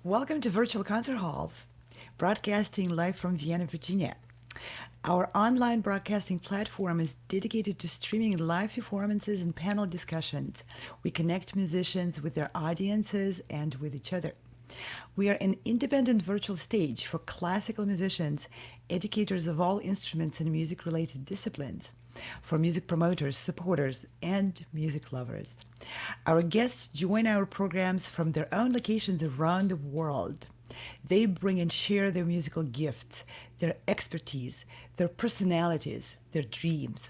Welcome to Virtual Concert Halls, broadcasting live from Vienna, Virginia. Our online broadcasting platform is dedicated to streaming live performances and panel discussions. We connect musicians with their audiences and with each other. We are an independent virtual stage for classical musicians, educators of all instruments and music-related disciplines, for music promoters, supporters, and music lovers. Our guests join our programs from their own locations around the world. They bring and share their musical gifts, their expertise, their personalities, their dreams.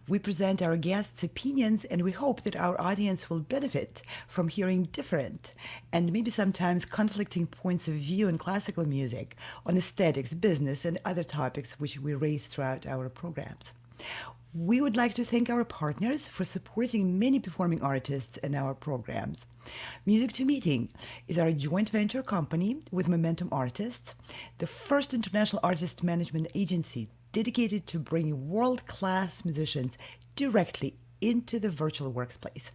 We present our guests' opinions, and we hope that our audience will benefit from hearing different and maybe sometimes conflicting points of view in classical music, on aesthetics, business, and other topics which we raise throughout our programs. We would like to thank our partners for supporting many performing artists in our programs. Music to Meeting is our joint venture company with Momentum Artists, the first international artist management agency dedicated to bringing world-class musicians directly into the virtual workspace.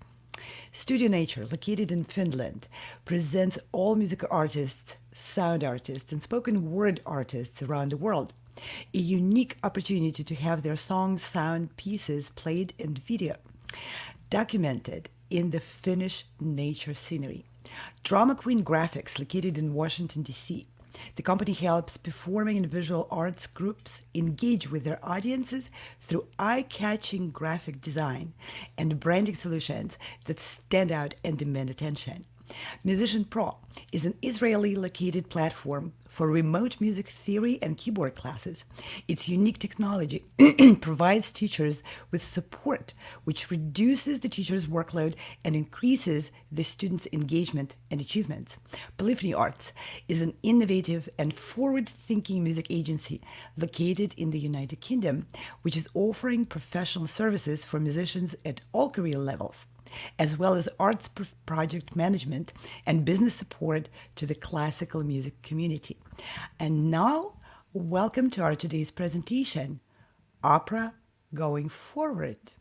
Studio Nature, located in Finland, presents all music artists, sound artists, and spoken word artists around the world a unique opportunity to have their songs, sound pieces played in video, documented in the Finnish nature scenery. Drama Queen Graphics, located in Washington, D.C. The company helps performing and visual arts groups engage with their audiences through eye-catching graphic design and branding solutions that stand out and demand attention. Musician Pro is an Israeli-located platform for remote music theory and keyboard classes. Its unique technology provides teachers with support, which reduces the teacher's workload and increases the students' engagement and achievements. Polyphony Arts is an innovative and forward-thinking music agency located in the United Kingdom, which is offering professional services for musicians at all career levels, as well as arts project management and business support to the classical music community. And now, welcome to our today's presentation, Opera Going Forward.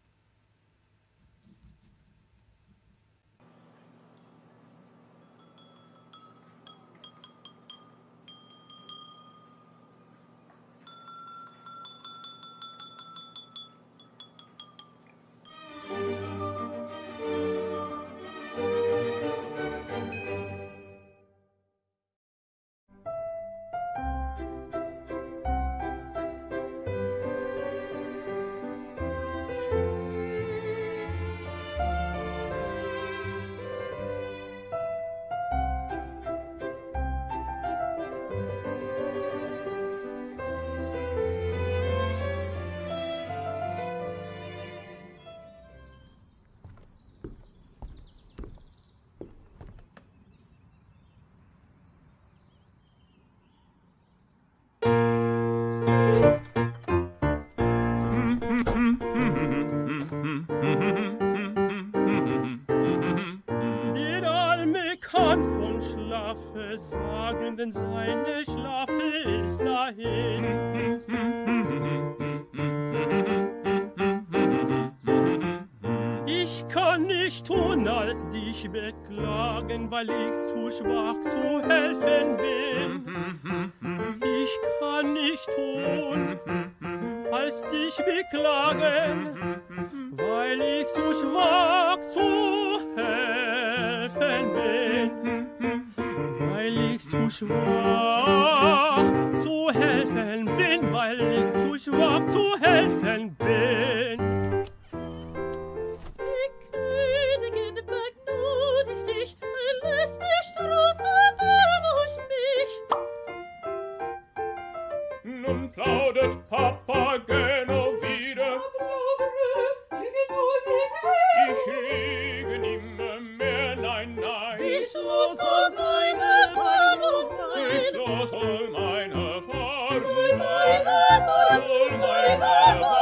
Sagen, denn seine Schlafe ist dahin. Ich kann nicht tun, als dich beklagen, weil ich zu schwach zu helfen bin. Ich kann nicht tun, als dich beklagen, weil ich zu schwach zu helfen bin. Weil ich zu schwach zu helfen bin, weil ich zu schwach zu helfen bin. Die Königin begnadigt dich, lässt die Strafe durch mich. Nun plaudert Papageno wieder. Ich lege nimmermehr, nein, nein. Die Schloss soll deine soll meine Fahrt sein, soll meine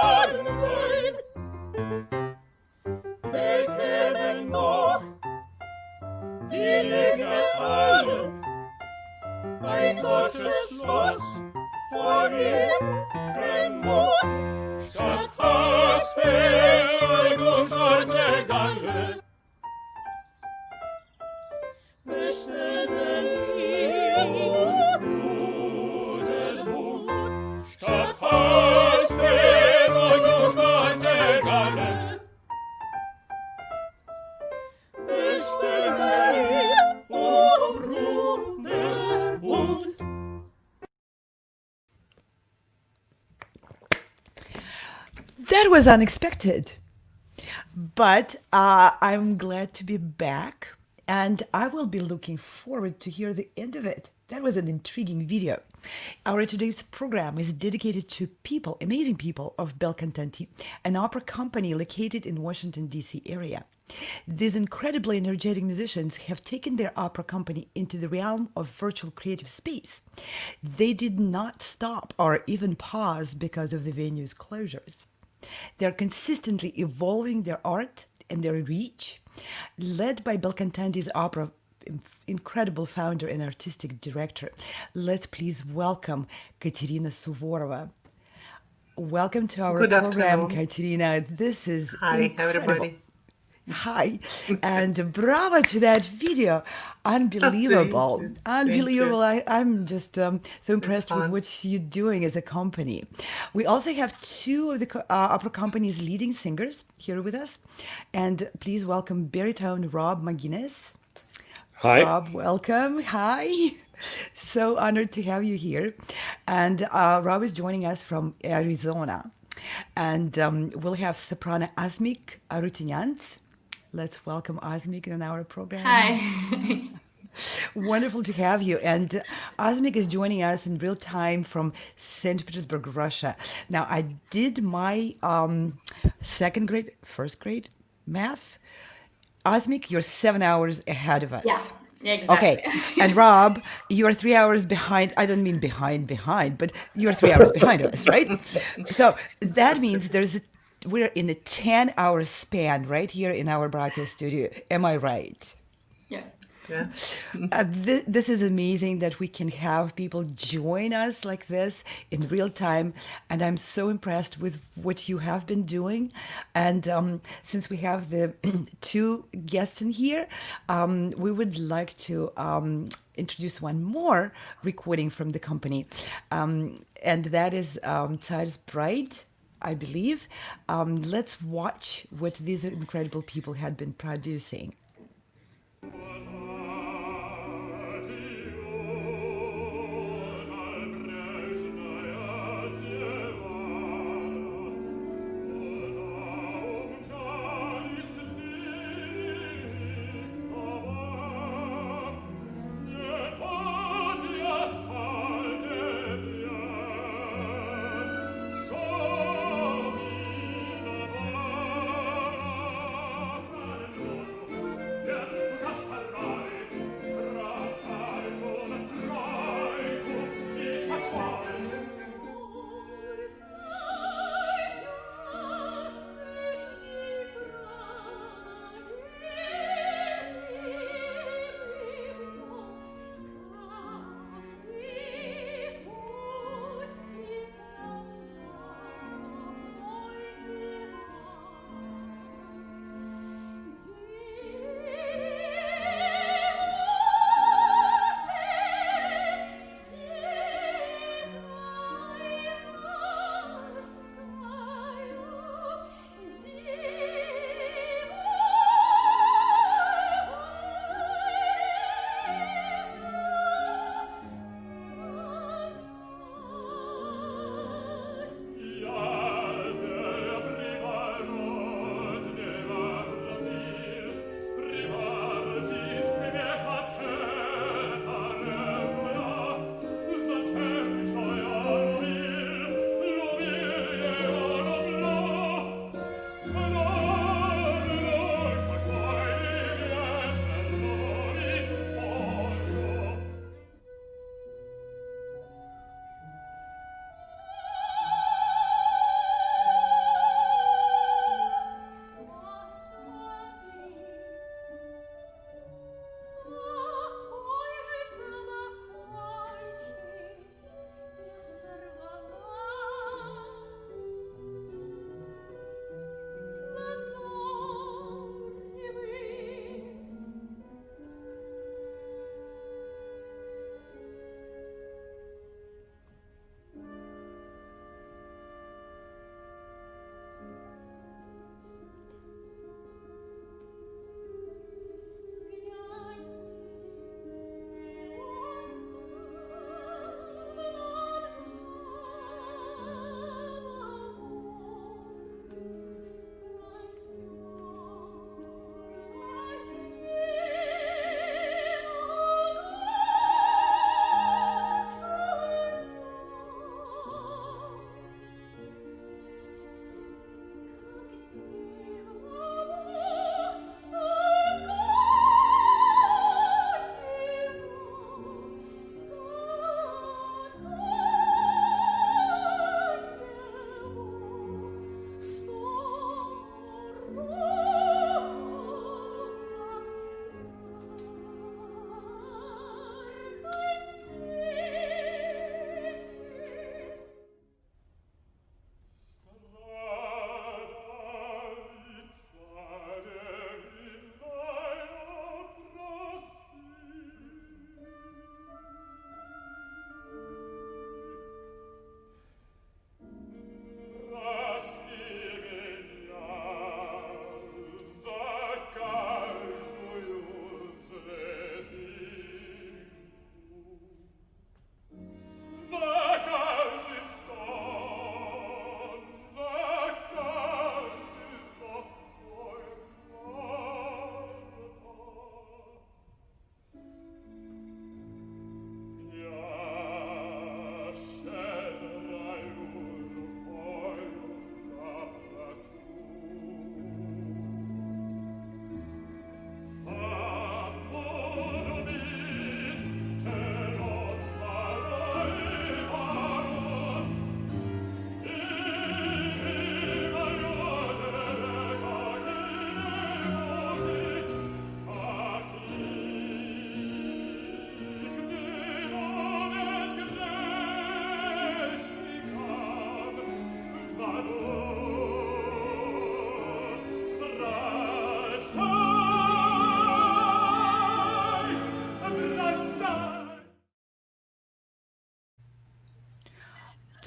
That was unexpected. But I'm glad to be back, and I will be looking forward to hear the end of it. That was an intriguing video. Our today's program is dedicated to people, amazing people of Bel Cantanti, an opera company located in Washington, D.C. area. These incredibly energetic musicians have taken their opera company into the realm of virtual creative space. They did not stop or even pause because of the venue's closures. They're consistently evolving their art and their reach, led by Bel Cantanti's opera incredible founder and artistic director. Let's please welcome Katerina Souvorova. Welcome to our Good program, afternoon. Katerina. This is Hi, incredible. everybody. Hi, and bravo to that video. Unbelievable. Thank you. Unbelievable. I'm just so impressed with fun. what you're doing as a company. We also have two of the opera company's leading singers here with us. And please welcome baritone Rob McGinness. Hi. Rob, welcome. Hi. So honored to have you here. And Rob is joining us from Arizona. And we'll have soprano Asmik Arutiuniants. Let's welcome Asmik in our program. Hi. Wonderful to have you. And Asmik is joining us in real time from St. Petersburg, Russia. Now, I did my first grade math. Asmik, you're 7 hours ahead of us. Yeah, exactly. Okay. And Rob, you're 3 hours behind. I don't mean behind, but you're 3 hours behind us, right? So that means we're in a 10-hour span right here in our broadcast studio. Am I right? Yeah. Yeah. This is amazing that we can have people join us like this in real time. And I'm so impressed with what you have been doing. And since we have the two guests in here, we would like to introduce one more recording from the company. And that is Tzar's Bride, I believe. Let's watch what these incredible people had been producing. Ja, du kannst verraten.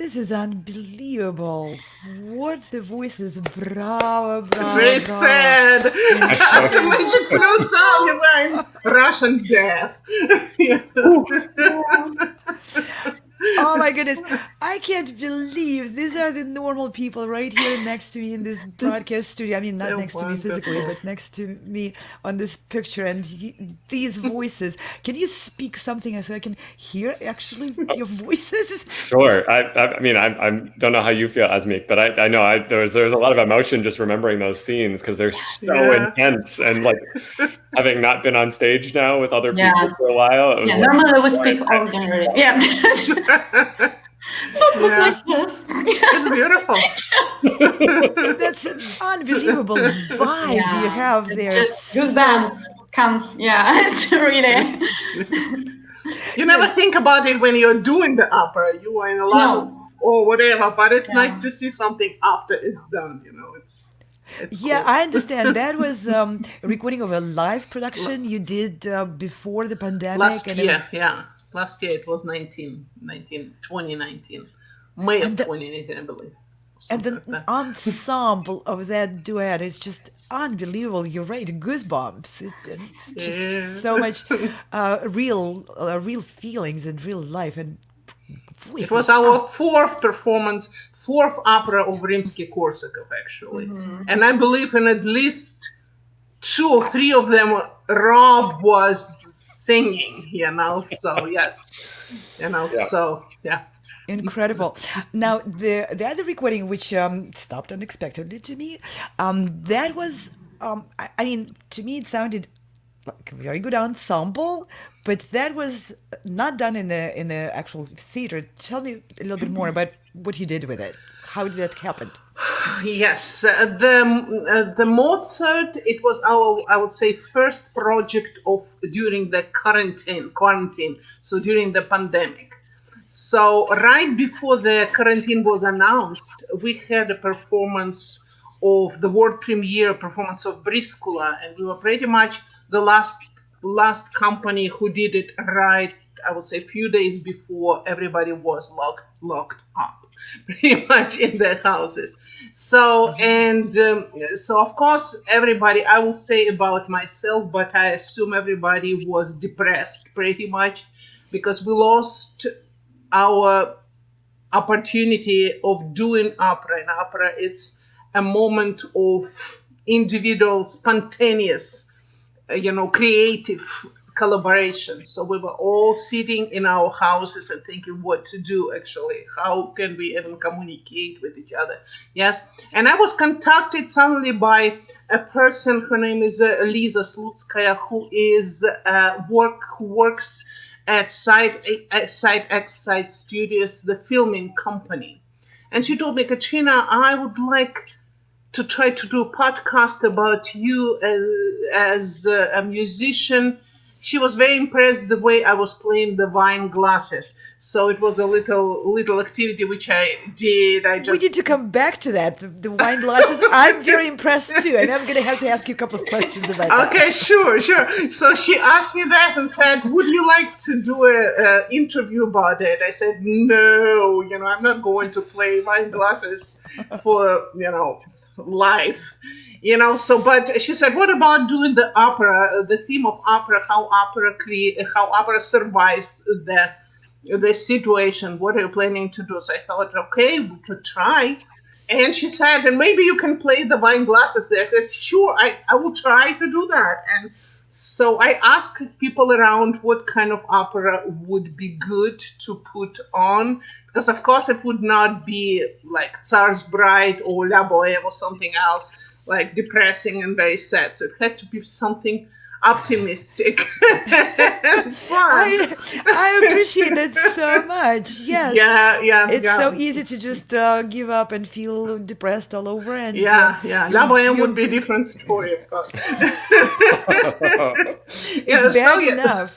This is unbelievable. What the voices. Bravo, It's bravo, very bravo. sad. After Magic Flute song, you were in Russian death. Yeah. Oh my goodness. I can't believe these are the normal people right here next to me in this broadcast studio. I mean, not They're next to me physically, wonderful. but next to me on this picture. And these voices. Can you speak something so I can hear actually your voices? Sure. I mean, I don't know how you feel, Asmik, but I know there's a lot of emotion just remembering those scenes because they're so Yeah. intense. And like having not been on stage now with other people Yeah. for a while, it was Yeah, like normally we more speak intense. ordinary. Yeah. Yeah. Like this. It's beautiful. That's an unbelievable vibe you have It's there. just goosebumps comes. Yeah, it's really. You never think about it when you're doing the opera. You are in a lot of or whatever, but it's nice to see something after it's done. It's Yeah, cool. I understand. That was a recording of a live production you did before the pandemic. Last and year, yeah. Last year it was 2019. May of 2019, I believe. And Something the like that. ensemble of that duet is just unbelievable. You're right, goosebumps. It's just so much real feelings and real life and voices. It was our fourth opera of Rimsky-Korsakov, actually. And I believe in at least 2 or 3 of them, Rob was singing, so yes. So, yeah. Incredible. Now, the other recording, which stopped unexpectedly to me, that was, I mean, to me it sounded like a very good ensemble, but that was not done in the actual theater. Tell me a little bit more about what you did with it. How did that happen? Yes, the Mozart, it was our, I would say, first project during the quarantine, so during the pandemic. So right before the quarantine was announced, we had a performance of the world premiere performance of Briscola, and we were pretty much the last company who did it right, I would say, a few days before everybody was locked up, pretty much in their houses. So, so of course, everybody, I will say about myself, but I assume everybody was depressed pretty much because we lost our opportunity of doing opera. And opera, it's a moment of individual, spontaneous, creative collaboration. So we were all sitting in our houses and thinking what to do, actually. How can we even communicate with each other? Yes. And I was contacted suddenly by a person, her name is Lisa Slutskaya, who works at Side Studios, the filming company. And she told me, Katerina, I would like to try to do a podcast about you as a musician. She was very impressed the way I was playing the wine glasses. So it was a little activity which I did. We need to come back to that. The wine glasses. I'm very impressed too, and I'm going to have to ask you a couple of questions about that. Okay, sure. So she asked me that and said, "Would you like to do an interview about it?" I said, "No, I'm not going to play wine glasses for life." So, but she said, what about doing the opera, the theme of opera, how opera survives the situation? What are you planning to do? So I thought, okay, we could try. And she said, and maybe you can play the wine glasses there. I said, sure, I will try to do that. And so I asked people around what kind of opera would be good to put on, because of course it would not be like Tsar's Bride or La Bohème or something else, like depressing and very sad. So it had to be something optimistic and fun. I appreciate that so much. Yes. Yeah. It's so easy to just give up and feel depressed all over. And La Bohème would be a different story, of course. It's bad enough.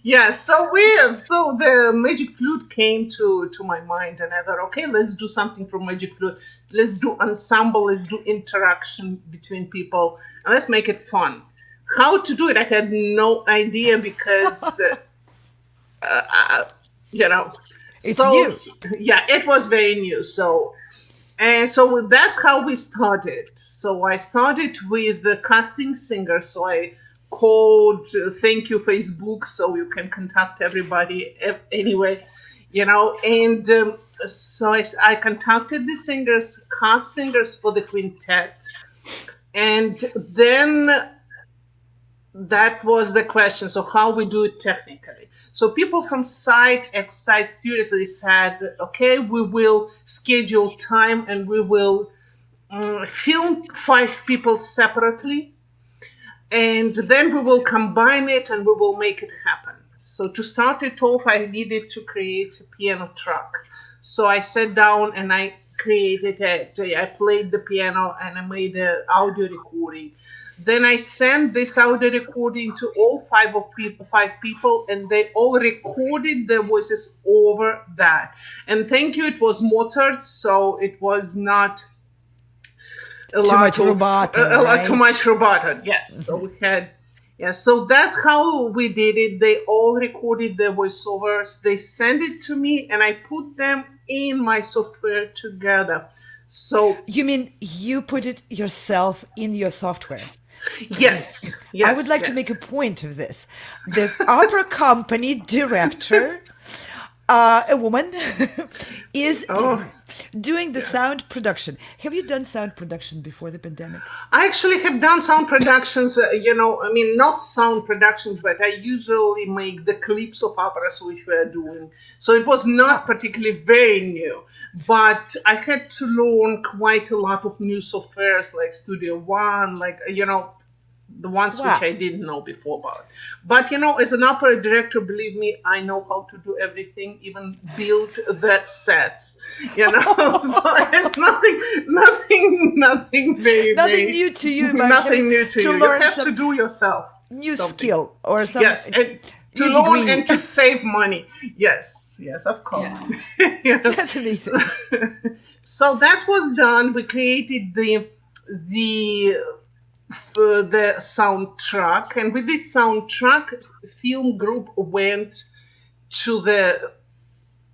Yeah, so the Magic Flute came to my mind, and I thought, okay, let's do something from Magic Flute. Let's do ensemble, let's do interaction between people, and let's make it fun. How to do it, I had no idea because, It's so new. yeah, it was very new. So that's how we started. So I started with the casting singers. So I called thank you Facebook, so you can contact everybody anyway, and so I contacted the singers, cast singers for the quintet, and then that was the question. So how we do it technically? So people from side seriously said, okay, we will schedule time and we will film 5 people separately, and then we will combine it and we will make it happen. So to start it off, I needed to create a piano track. So I sat down and I created it. I played the piano and I made an audio recording. Then I sent this audio recording to all 5 people, and they all recorded their voices over that. And thank you, it was Mozart, so it was not too much rubato. Yes, so we had, so that's how we did it. They all recorded their voiceovers. They sent it to me, and I put them in my software together. So you mean you put it yourself in your software? Yes. I would like to make a point of this. The opera company director, a woman, is doing the sound production. Have you done sound production before the pandemic? I actually have done sound productions, not sound productions, but I usually make the clips of operas which we are doing. So it was not particularly very new, but I had to learn quite a lot of new softwares like Studio One, the ones which I didn't know before about. But, as an opera director, believe me, I know how to do everything, even build the sets, So it's nothing very, nothing new to you. Nothing new to you. You have to do yourself. New skill or something. Yes, and to learn and to save money. Yes, of course. Yeah. That's amazing. So that was done. We created the soundtrack, and with this soundtrack, film group went to the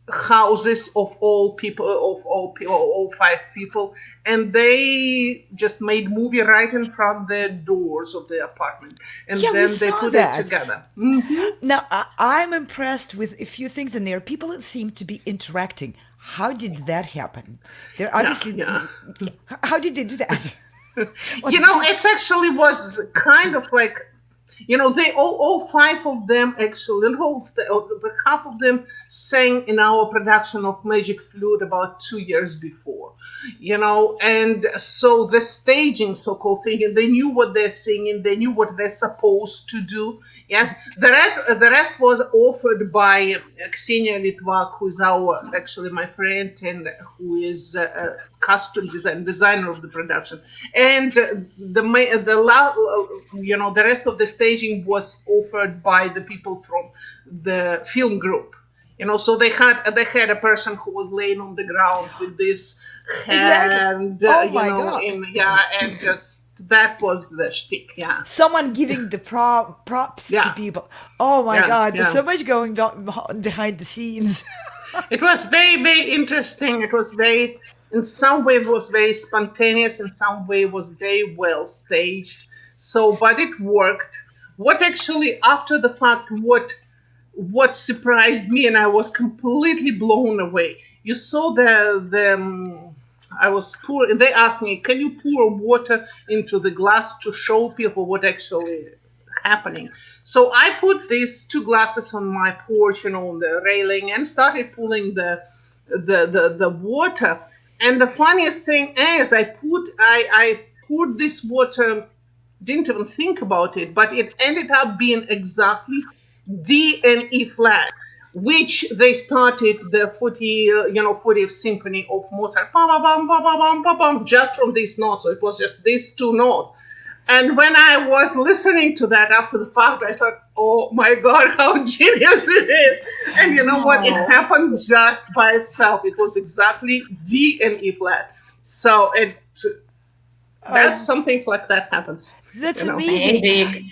houses of all 5 people, and they just made movie right in front of the doors of the apartment, and then they put it together. Mm-hmm. Now I'm impressed with a few things in there. People seem to be interacting. How did that happen? They're obviously. How did they do that? It actually was kind of like, they all 5 of them actually, half of them sang in our production of Magic Flute about 2 years before, and so the staging, so-called thing, they knew what they're singing, they knew what they're supposed to do. Yes, the rest was offered by Ksenia Litvak, who is actually my friend, and who is a costume designer of the production. And the rest of the staging was offered by the people from the film group. So they had a person who was laying on the ground with this hand, God. And just that was the shtick, Someone giving the props to people. Oh my God, there's so much going on behind the scenes. It was very, very interesting. It was in some way it was very spontaneous, in some way it was very well staged. So, but it worked. What actually, after the fact, what surprised me, and I was completely blown away. You saw I was pouring. They asked me, "Can you pour water into the glass to show people what actually happening?" So I put these 2 glasses on my porch, on the railing, and started pulling the water. And the funniest thing is, I poured this water. Didn't even think about it, but it ended up being exactly D and E flat, which they started the 40th symphony of Mozart, just from these notes. So it was just these 2 notes. And when I was listening to that after the fact, I thought, oh my God, how genius it is. And you know what? It happened just by itself. It was exactly D and E flat. So That's something like that happens. That's you know. amazing. Maybe.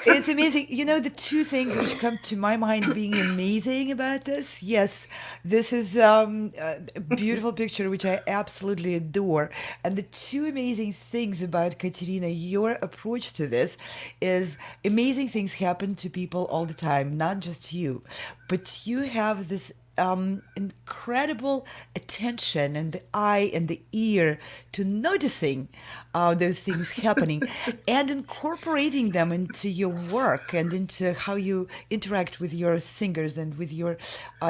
It's amazing. The two things which come to my mind being amazing about this. Yes, this is a beautiful picture which I absolutely adore. And the two amazing things about Katerina, your approach to this is amazing things happen to people all the time, not just you, but you have this incredible attention and the eye and the ear to noticing those things happening and incorporating them into your work and into how you interact with your singers and with your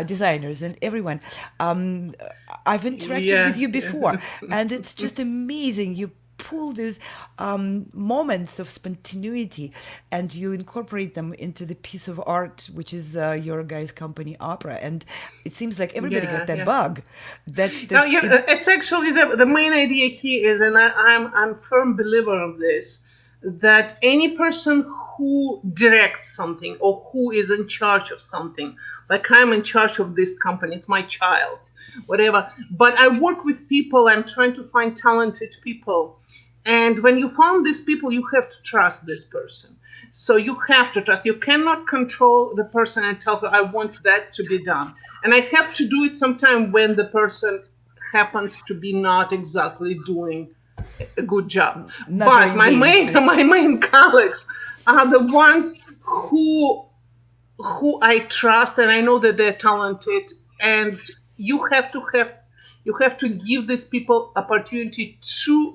designers and everyone. I've interacted with you before, and it's just amazing. You pull those moments of spontaneity and you incorporate them into the piece of art which is your guys' company opera, and it seems like everybody got that bug. That's the it's actually the main idea here is, and I'm firm believer of this, that any person who directs something or who is in charge of something, like I'm in charge of this company, it's my child, whatever, but I work with people, I'm trying to find talented people. And when you found these people, you have to trust this person. So you have to trust. You cannot control the person and tell her, I want that to be done. And I have to do it sometime when the person happens to be not exactly doing a good job. But my main colleagues are the ones who I trust, and I know that they're talented. And you have to give these people opportunity to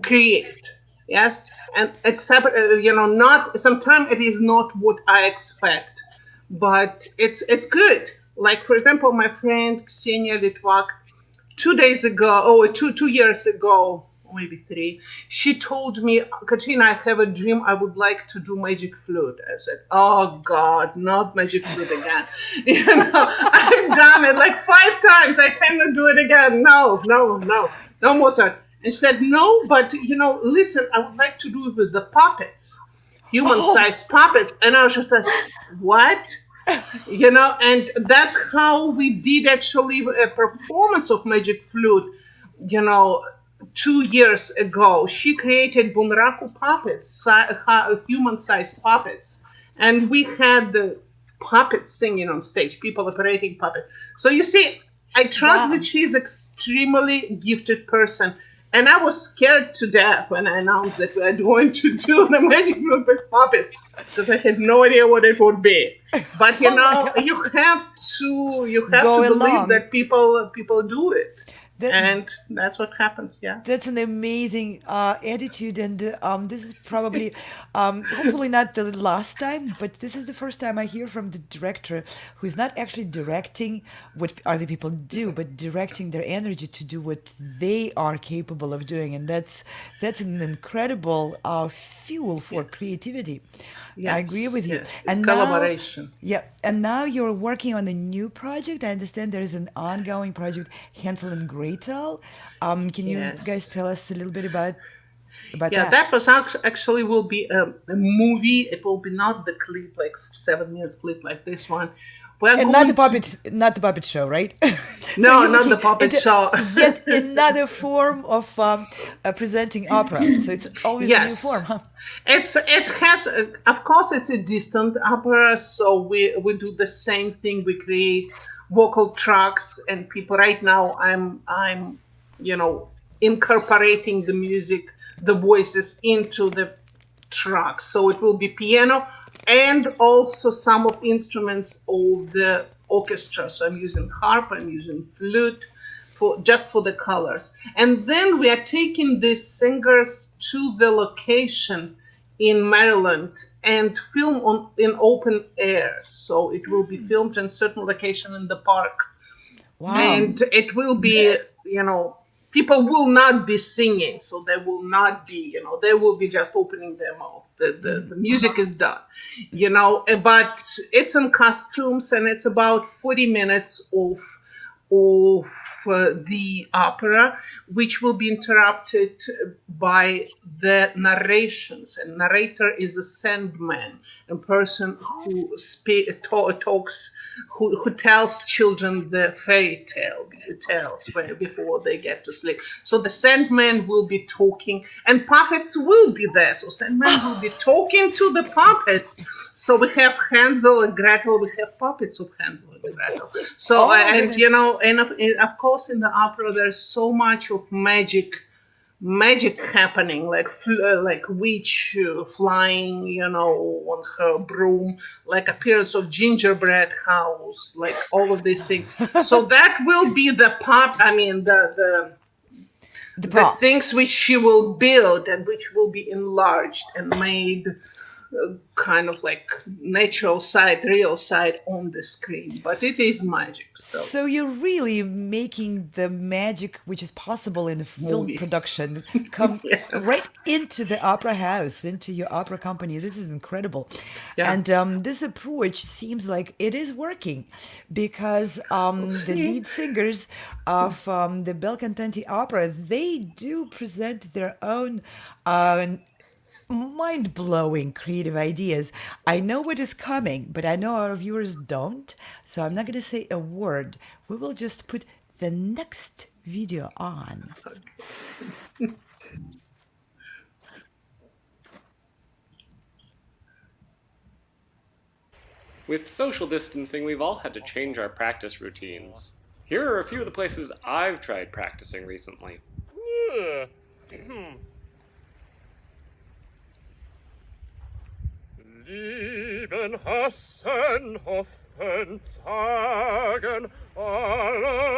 create, yes, and accept, not sometimes it is not what I expect, but it's good. Like, for example, my friend Ksenia Litvak, 2 years ago, maybe 3, she told me, Katrina, I have a dream, I would like to do Magic Flute. I said, oh God, not Magic Flute again. I've done it like 5 times, I cannot do it again. No Mozart. And said, no, but, listen, I would like to do it with the puppets, human-sized puppets. And I was just like, what? And that's how we did actually a performance of Magic Flute, 2 years ago. She created bunraku puppets, human-sized puppets. And we had the puppets singing on stage, people operating puppets. So you see, I trust that she's extremely gifted person. And I was scared to death when I announced that we are going to do the Magic Flute with puppets, because I had no idea what it would be. But you have to believe that people do it. And that's what happens, yeah. That's an amazing attitude, and this is probably, hopefully not the last time, but this is the first time I hear from the director who's not actually directing what other people do, but directing their energy to do what they are capable of doing, and that's an incredible fuel for creativity. Yes, I agree with you. Yes. It's collaboration. And now you're working on a new project. I understand there is an ongoing project, Hansel and Gretel. Can you guys tell us a little bit about that? That was actually will be a movie. It will be not the clip, like 7 minutes clip like this one. And not the puppet show, right? No, not the puppet show. Yet another form of presenting opera. So it's always a new form, huh? It has, of course, it's a distant opera. So we do the same thing. We create vocal tracks, and people. Right now, I'm incorporating the music, the voices into the tracks. So it will be piano. And also some of instruments of the orchestra. So I'm using harp, I'm using flute just for the colors. And then we are taking these singers to the location in Maryland and film in open air. So it will be filmed in certain location in the park. Wow. And it will be, people will not be singing, so they will not be, they will be just opening their mouth. The music is done, but it's in costumes, and it's about 40 minutes of the opera, which will be interrupted by the narrations. And narrator is a sandman, a person who talks who tells children the tales before they get to sleep. So the Sandman will be talking, and puppets will be there. So Sandman will be talking to the puppets. So we have Hansel and Gretel. We have puppets of Hansel and Gretel. So and of course in the opera there's so much of magic happening, like witch flying, on her broom, like appearance of gingerbread house, like all of these things. So that will be the things which she will build and which will be enlarged and made kind of like natural side, real side on the screen, but it is magic. So you're really making the magic which is possible in a film production come right into the opera house, into your opera company. This is incredible. Yeah. And this approach seems like it is working, because the lead singers of the Bel Cantanti Opera, they do present their own mind-blowing creative ideas. I know what is coming, but I know our viewers don't, so I'm not going to say a word. We will just put the next video on. With social distancing, we've all had to change our practice routines. Here are a few of the places I've tried practicing recently. Lieben, hassen, hoffen, zagen, alle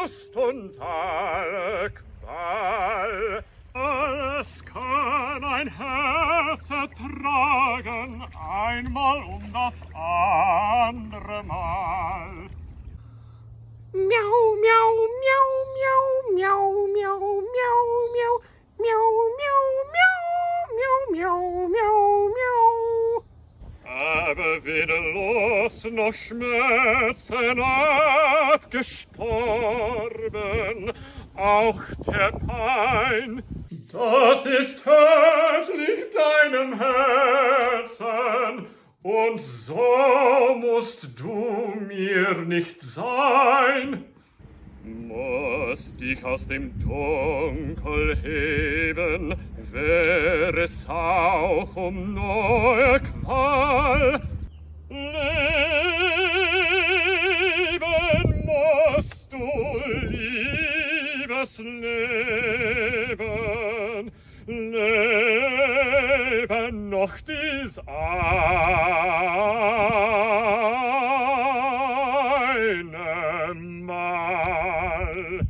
Lust und alle Qual. Alles kann ein Herz ertragen, einmal das andere Mal. Miau, miau, miau, miau, miau, miau, miau, miau, miau, miau, miau. Miau, miau, miau, miau. Aber weder Los noch Schmerzen abgestorben, auch der Pein. Das ist tödlich deinem Herzen, und so musst du mir nicht sein. Muss dich aus dem Dunkel heben, wäre es auch neue Qual. Leben musst du, liebes Leben, leben noch dies eine Mal.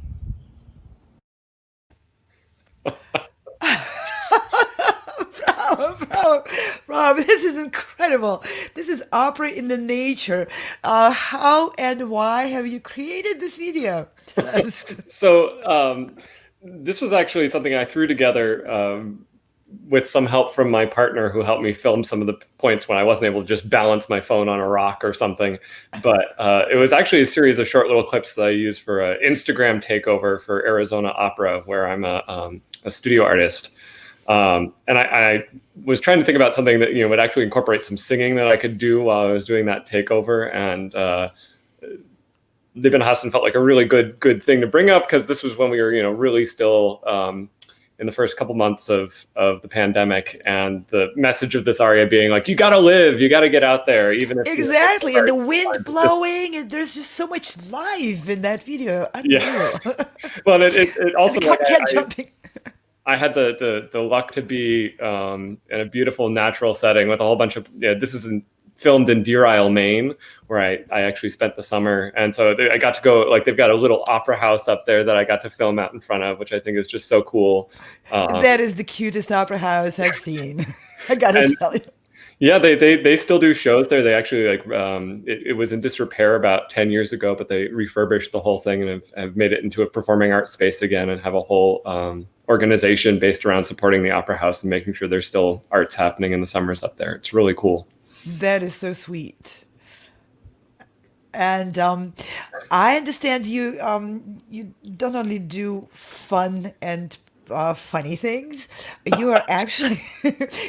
Rob, this is incredible. This is opera in the nature. How and why have you created this video? Tell us. So this was actually something I threw together with some help from my partner, who helped me film some of the points when I wasn't able to just balance my phone on a rock or something. But it was actually a series of short little clips that I used for an Instagram takeover for Arizona Opera, where I'm a studio artist. And I was trying to think about something that would actually incorporate some singing that I could do while I was doing that takeover. And Lieben Hassen felt like a really good thing to bring up, because this was when we were really still in the first couple months of the pandemic, and the message of this aria being like, you got to live, you got to get out there, even if exactly, and the wind blowing, and there's just so much life in that video. Yeah. Well, it also jumping. I had the luck to be in a beautiful natural setting with a whole bunch of, this is filmed in Deer Isle, Maine, where I actually spent the summer. And so I got to go, they've got a little opera house up there that I got to film out in front of, which I think is just so cool. That is the cutest opera house I've seen. I gotta tell you. Yeah, they still do shows there. They actually it was in disrepair about 10 years ago, but they refurbished the whole thing and have made it into a performing arts space again, and have a whole organization based around supporting the opera house and making sure there's still arts happening in the summers up there. It's really cool. That is so sweet. And I understand you don't only do fun and funny things. You are actually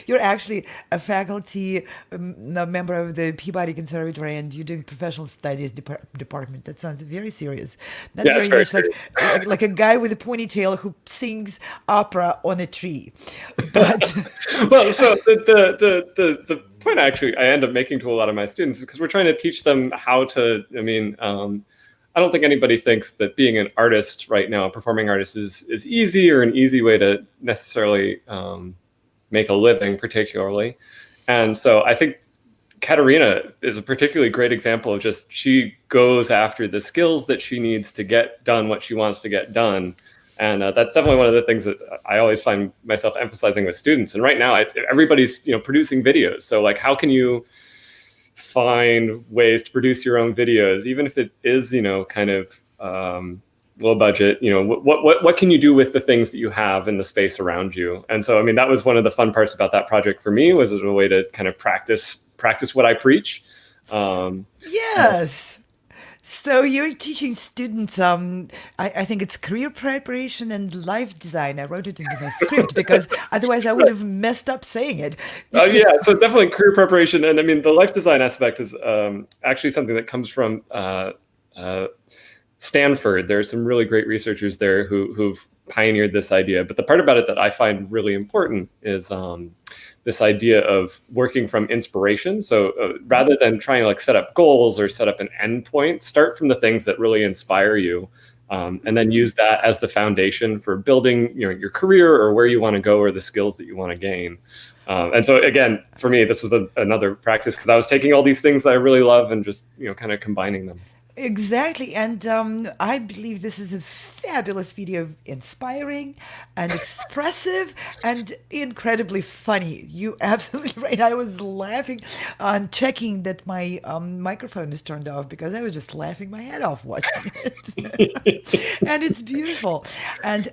you're actually a faculty a member of the Peabody Conservatory, and you're doing professional studies department. That sounds very serious. Not Yeah, it's very very much like a guy with a ponytail who sings opera on a tree. But Well, so the point actually I end up making to a lot of my students is because we're trying to teach them how to. I mean, I don't think anybody thinks that being an artist right now, a performing artist, is easy or an easy way to necessarily make a living, particularly. And so I think Katerina is a particularly great example of just she goes after the skills that she needs to get done what she wants to get done. And that's definitely one of the things that I always find myself emphasizing with students. And right now, everybody's producing videos. So like, how can you find ways to produce your own videos, even if it is kind of low budget? What can you do with the things that you have in the space around you? And so I mean, that was one of the fun parts about that project for me, was a way to kind of practice what I preach. yes. So you're teaching students, I think it's career preparation and life design. I wrote it into my script because otherwise I would have messed up saying it. Yeah, so definitely career preparation. And I mean, the life design aspect is actually something that comes from Stanford. There are some really great researchers there who've pioneered this idea. But the part about it that I find really important is this idea of working from inspiration. So rather than trying to like set up goals or set up an endpoint, start from the things that really inspire you, and then use that as the foundation for building your career or where you want to go or the skills that you want to gain. And so again, for me, this was another practice because I was taking all these things that I really love and just kind of combining them. Exactly. And I believe this is a fabulous video, inspiring and expressive and incredibly funny. You absolutely right. I was laughing on checking that my microphone is turned off because I was just laughing my head off watching it. And it's beautiful. And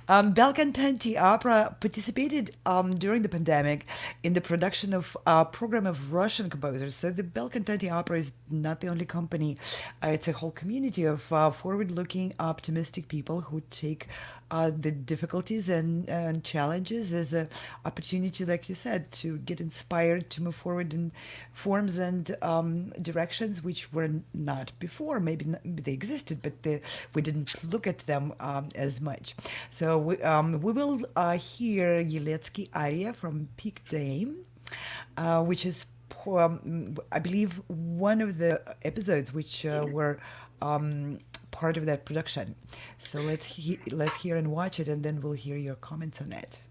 Bel Cantanti Opera participated during the pandemic in the production of a program of Russian composers. So the Bel Cantanti Opera is not the only company. It's a whole community of forward-looking, optimistic people who take the difficulties and challenges as an opportunity, like you said, to get inspired to move forward in forms and directions which were not before. Maybe they existed, but we didn't look at them as much. So we will hear Yeletsky Aria from Pique, which is I believe one of the episodes which were part of that production. So let's hear and watch it, and then we'll hear your comments on it.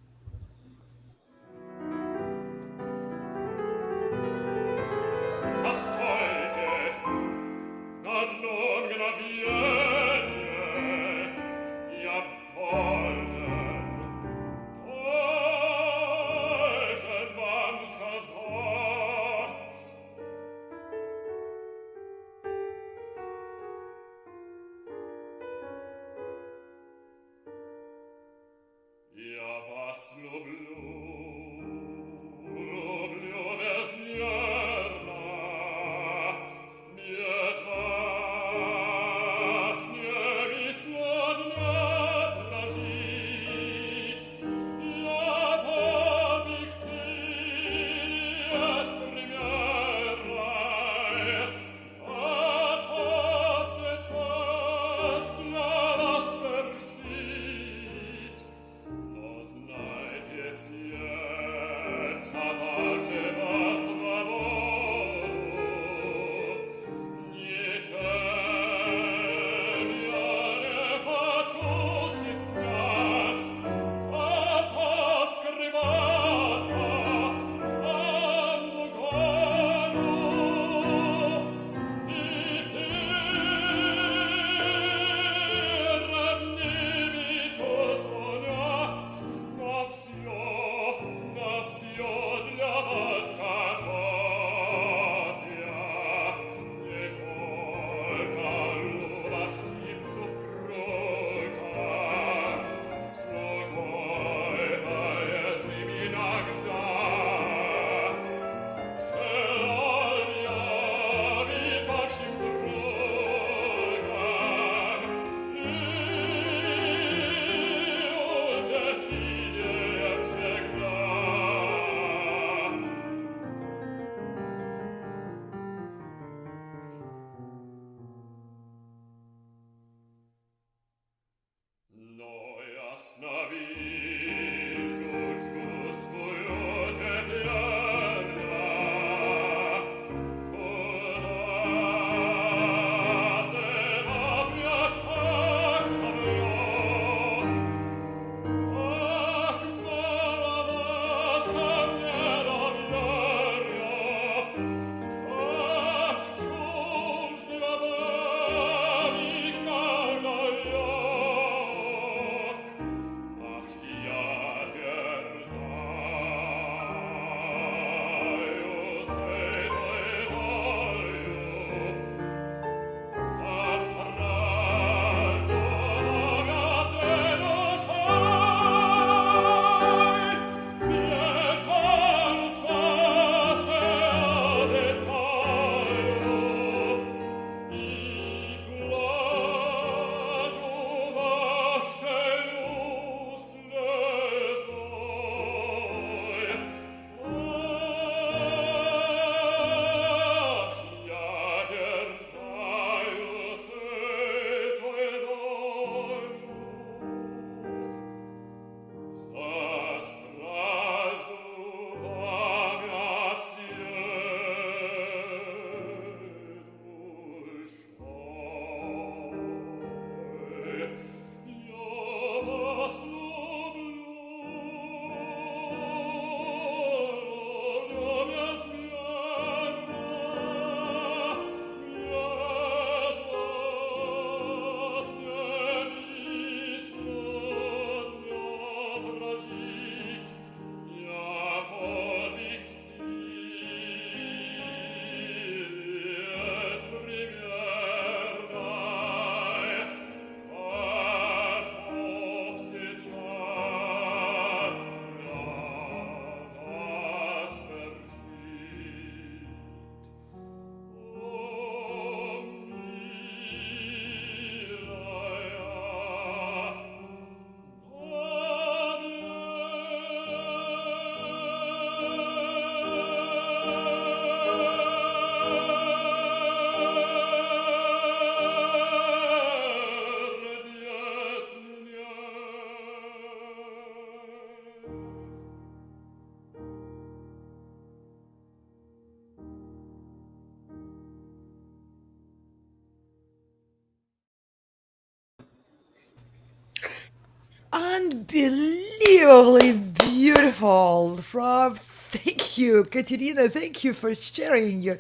Unbelievably beautiful, Rob. Thank you, Katerina. Thank you for sharing your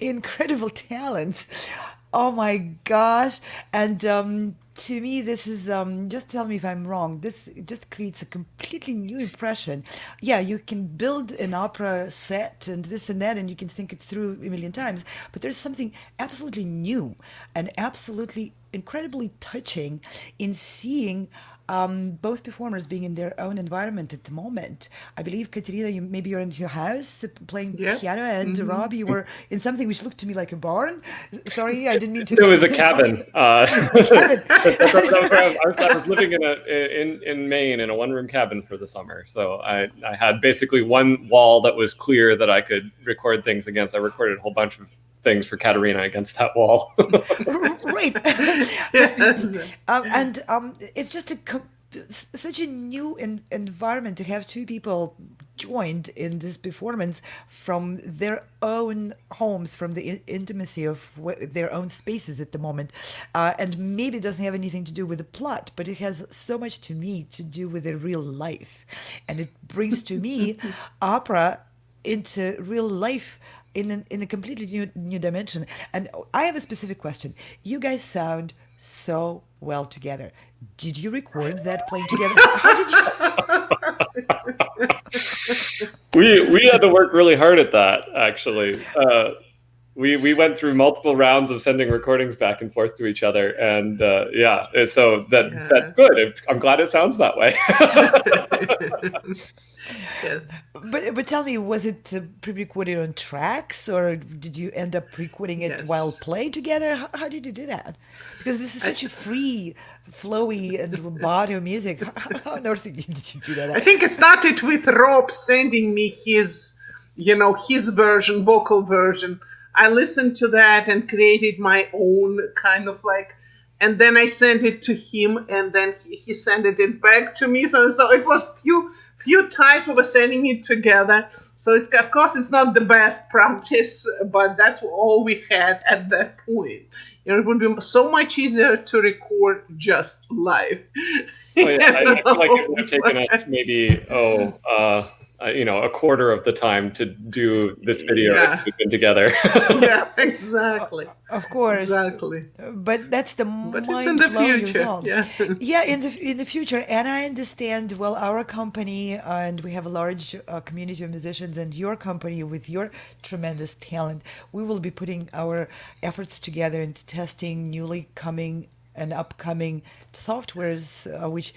incredible talents. Oh my gosh! And to me, this is just tell me if I'm wrong. This just creates a completely new impression. Yeah, you can build an opera set and this and that, and you can think it through a million times. But there's something absolutely new and absolutely incredibly touching in seeing both performers being in their own environment at the moment. I believe, Katerina, maybe you're in your house playing piano, and Rob, you were in something which looked to me like a barn. Sorry, I didn't mean to. It was a cabin. I was living in Maine in a one-room cabin for the summer. So I had basically one wall that was clear that I could record things against. I recorded a whole bunch of things for Katerina against that wall. Right. It's just such a new environment to have two people joined in this performance from their own homes, from the intimacy of their own spaces at the moment. And maybe it doesn't have anything to do with the plot, but it has so much to me to do with their real life. And it brings to me opera into real life in a completely new dimension. And I have a specific question. You guys sound so well together. Did you record that playing together? How did you? We had to work really hard at that, actually. We went through multiple rounds of sending recordings back and forth to each other, and so that's good. I'm glad it sounds that way. But tell me, was it pre-recorded on tracks, or did you end up recording it while playing together? How did you do that? Because this is such a free, flowy, and rubato music. How on earth did you do that? I think it started with Rob sending me his version, vocal version. I listened to that and created my own kind of and then I sent it to him, and then he sent it back to me. So it was few times we were sending it together. So it's, of course, it's not the best practice, but that's all we had at that point. It would be so much easier to record just live. Oh, yeah. I feel like it would have taken us maybe a quarter of the time to do this video if we've been together. Yeah, exactly. Of course. Exactly. But that's the But it's in the future. result. Yeah. Yeah, in the future. And I understand, well, our company, and we have a large community of musicians, and your company with your tremendous talent, we will be putting our efforts together into testing newly coming and upcoming softwares, which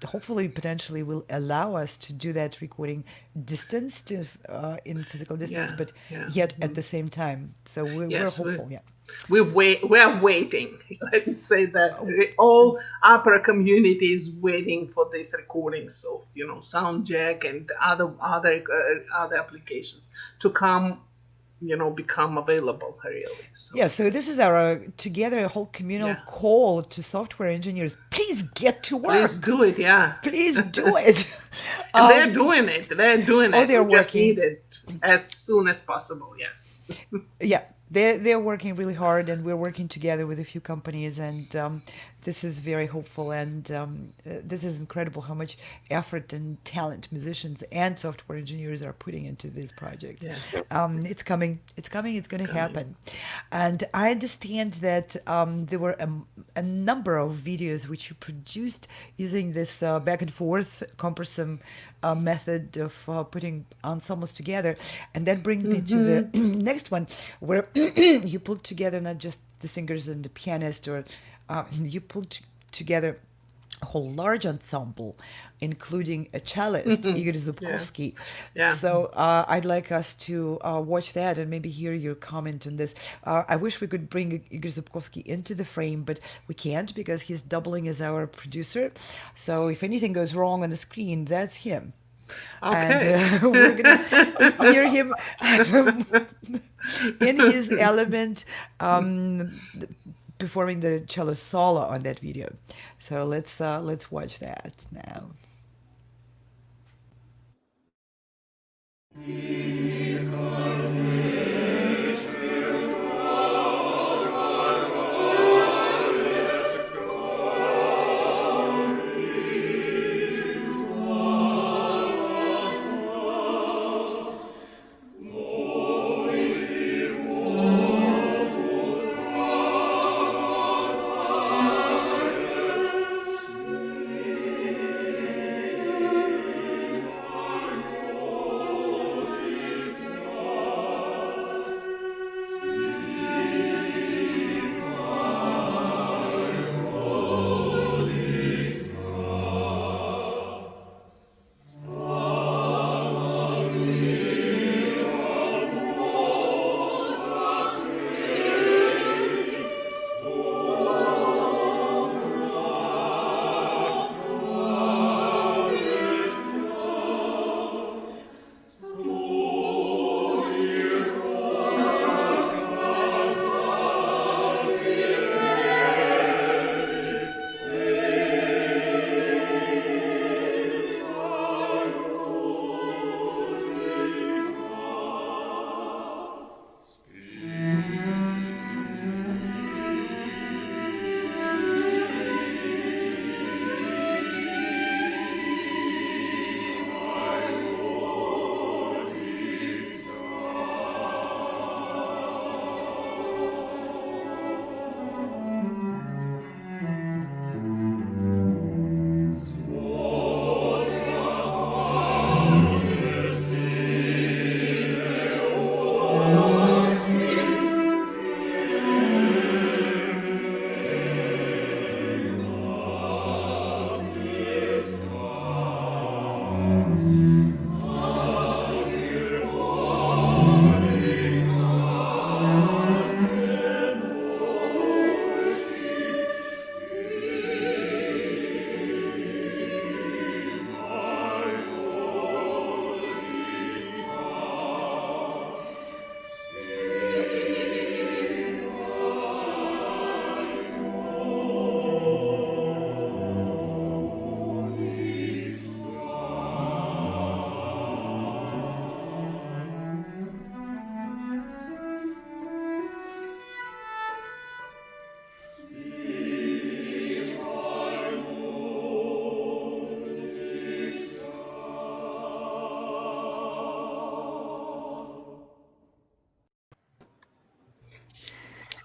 hopefully potentially will allow us to do that recording distanced in physical distance, but yet at the same time. So we're hopeful. We are waiting. Let me say that all opera community is waiting for these recordings of Soundjack and other applications to come. Become available really. So this is our together a whole communal call to software engineers. Please get to work. Please do it. Yeah. Please do it. And they're doing it. They're we just working. need it as soon as possible. Yes. Yeah. They're working really hard, and we're working together with a few companies, and this is very hopeful, and this is incredible how much effort and talent musicians and software engineers are putting into this project. Yes. It's coming. It's going to happen. And I understand that there were a number of videos which you produced using this back and forth cumbersome method of putting ensembles together. And that brings me to the next one, where you pulled together not just the singers and the pianist, or you pulled together a whole large ensemble, including a cellist, Igor Zubkovsky. Yeah. So I'd like us to watch that and maybe hear your comment on this. I wish we could bring Igor Zubkovsky into the frame, but we can't because he's doubling as our producer. So if anything goes wrong on the screen, that's him. Okay. And we're going to hear him in his element, performing the cello solo on that video. So let's watch that now.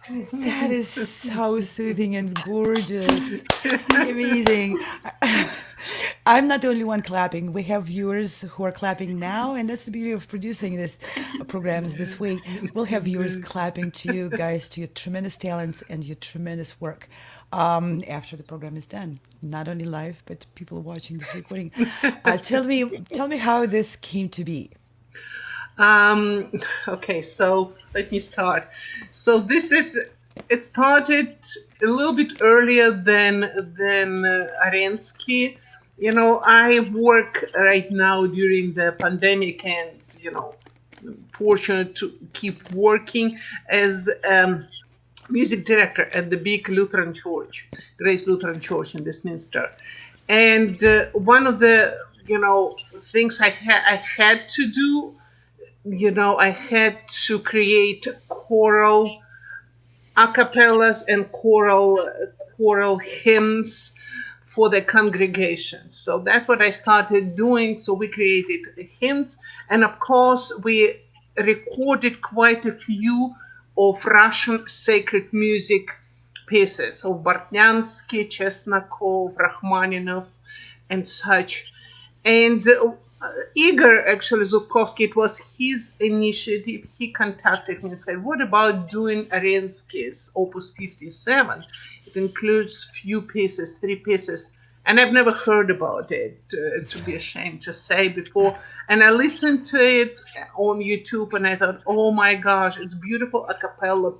That is so soothing and gorgeous. Amazing. I'm not the only one clapping. We have viewers who are clapping now, and that's the beauty of producing this programs this way. We'll have viewers clapping to you guys, to your tremendous talents and your tremendous work after the program is done. Not only live, but people watching this recording. Tell me how this came to be. Okay, so let me start. So it started a little bit earlier than Arensky. You know, I work right now during the pandemic, and fortunate to keep working as music director at the big Lutheran Church, Grace Lutheran Church in Westminster. And one of the things I had to do, I had to create choral a cappellas and choral hymns for the congregation. So that's what I started doing. So we created hymns, and of course we recorded quite a few of Russian sacred music pieces of Bartnyansky, Chesnakov, Rachmaninoff, and such. And Igor, actually, Zubkovsky, it was his initiative. He contacted me and said, what about doing Arensky's Opus 57? It includes few pieces, 3 pieces. And I've never heard about it, to be ashamed to say before. And I listened to it on YouTube, and I thought, oh my gosh, it's beautiful a cappella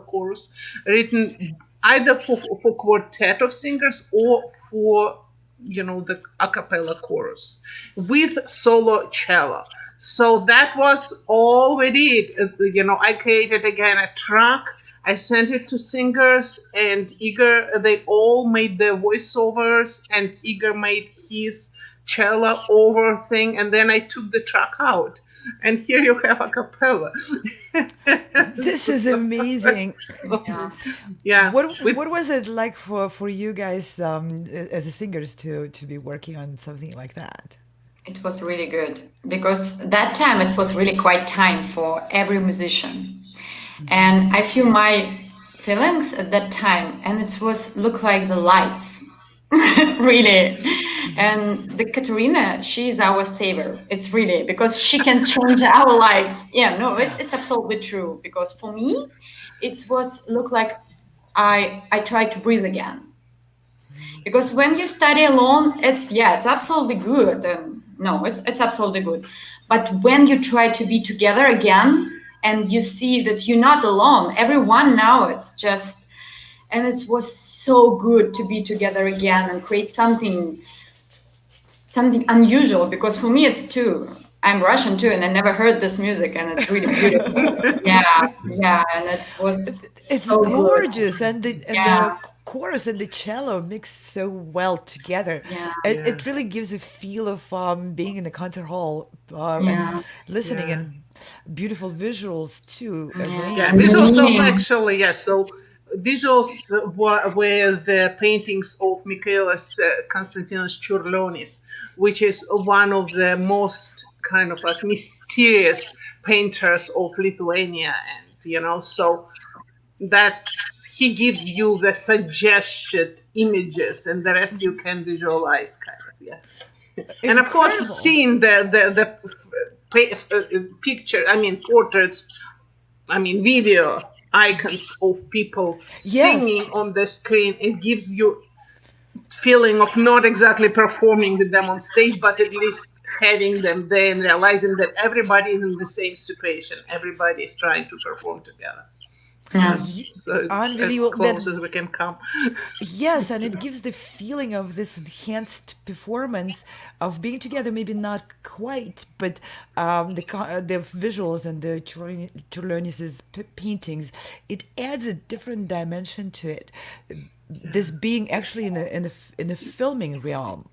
chorus written either for quartet of singers or for the a cappella chorus with solo cello. So that was already it. I created again a track. I sent it to singers, and Igor, they all made their voiceovers, and Igor made his cello over thing, and then I took the track out. And here you have a cappella. This is amazing. Yeah. What was it like for you guys as a singers to be working on something like that? It was really good, because that time it was really quite time for every musician. And I feel my feelings at that time, and it was look like the lights, really. And the Katerina, she is our savior. It's really because she can change our lives. Yeah, no, it's absolutely true. Because for me, it was look like I tried to breathe again. Because when you study alone, it's absolutely good. And no, it's absolutely good. But when you try to be together again, and you see that you're not alone, everyone now, it's just, and it was so good to be together again and create something unusual, because for me it's too, I'm Russian too, and I never heard this music, and it's really beautiful. yeah, and it's so gorgeous, good. and the chorus and the cello mix so well together. It really gives a feel of being in the concert hall and listening, and beautiful visuals too. Visuals of actually, so visuals were the paintings of Michaelis Konstantinos Čiurlionis, which is one of the most kind of like mysterious painters of Lithuania, and so that he gives you the suggested images, and the rest you can visualize, kind of, and of course seeing the picture, portraits, video icons of people singing on the screen. It gives you feeling of not exactly performing with them on stage, but at least having them there and realizing that everybody is in the same situation. Everybody is trying to perform together. So it's as close as we can come. Yes, and it gives the feeling of this enhanced performance of being together, maybe not quite, but the visuals and the Čiurlionis' paintings, it adds a different dimension to it. This being actually in the filming realm,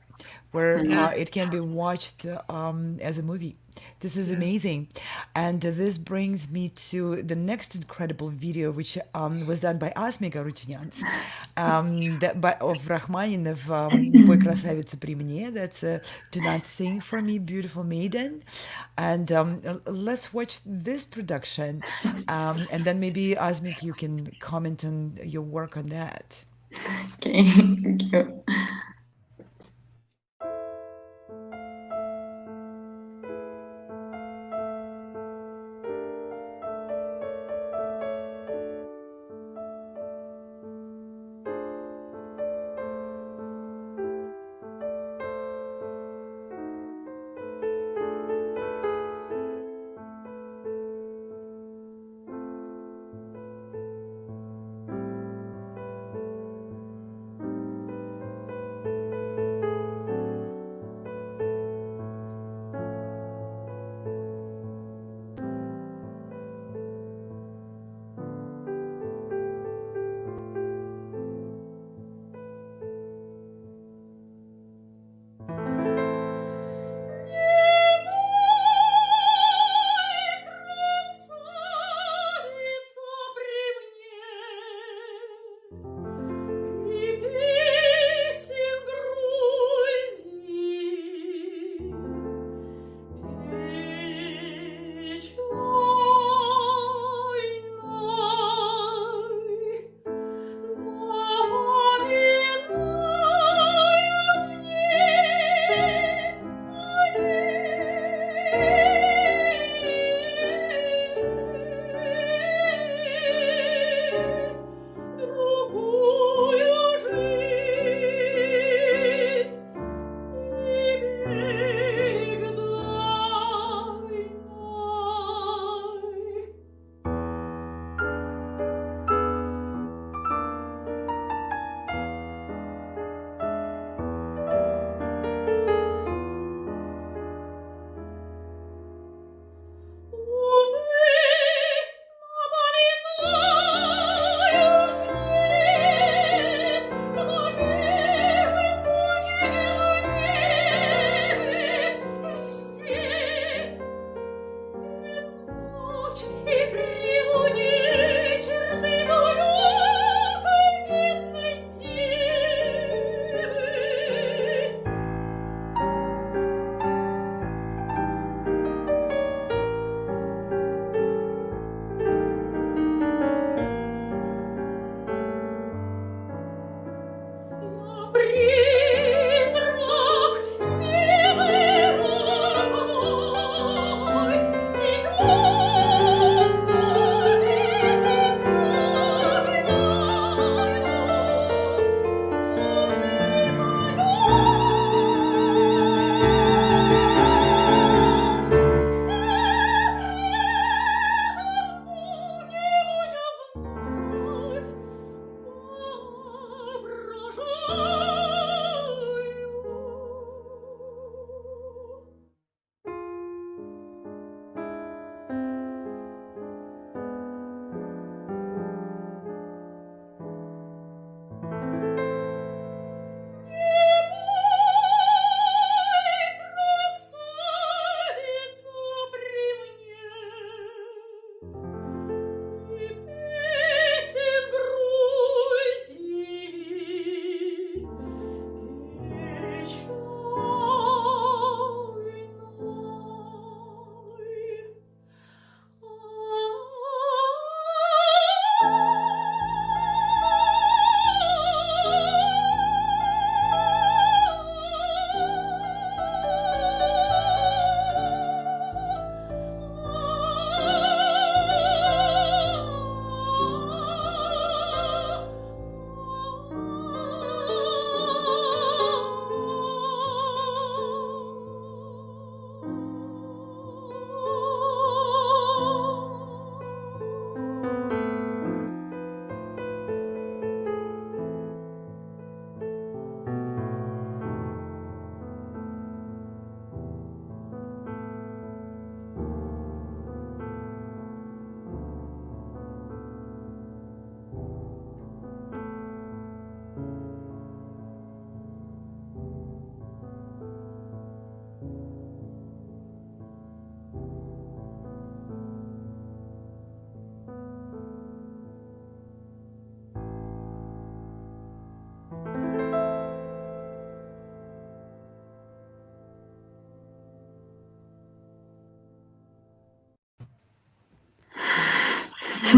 where it can be watched as a movie. This is amazing. And this brings me to the next incredible video, which was done by Asmik Arutiuniants, of Rachmaninoff, «Не пой, красавица, при мне». That's Do Not Sing for Me, Beautiful Maiden. And let's watch this production. And then maybe, Asmik, you can comment on your work on that. Okay, thank you.